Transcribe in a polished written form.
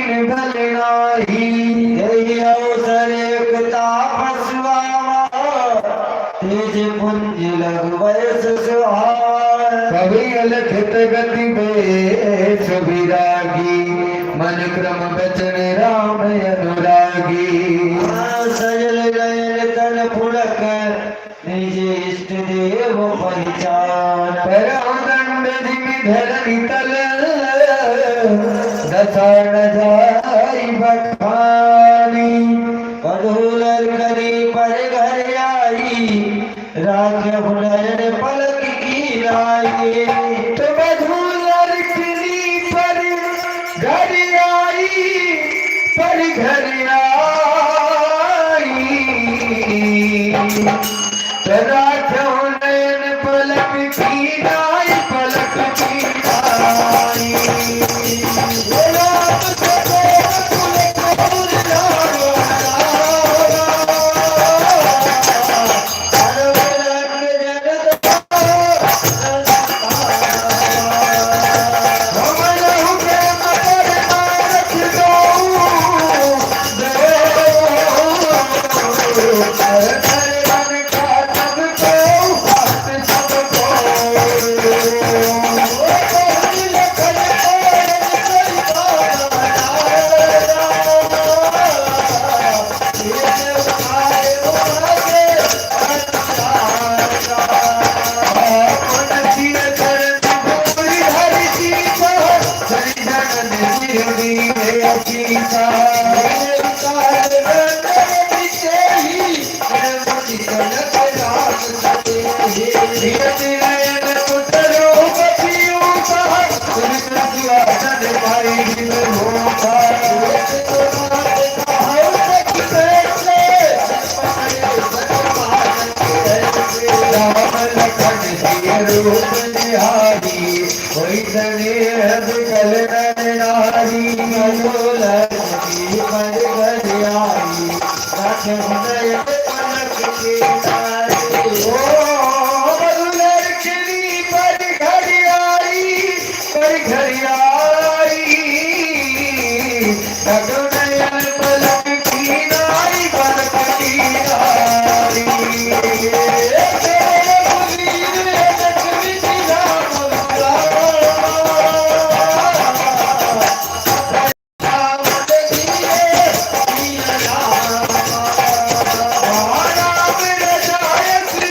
दीन भलनाही यही अवसर एकता फसवावा तेज पुंज लगवैस सुहार कवि अलखित गति बेश विरागी मन क्रम बचन राम अनुरागी सजल नयन तन पुलक निज इष्ट देव पहचान दंड जिमि धरणी तल दसाण जाई बखानी कधूल करी पर घर आई राख्य नयन पलक की लाई तो बधूल करी पर घर आई पर घर आई राख्य नयन पलक की लाई पलक की लाई घर आई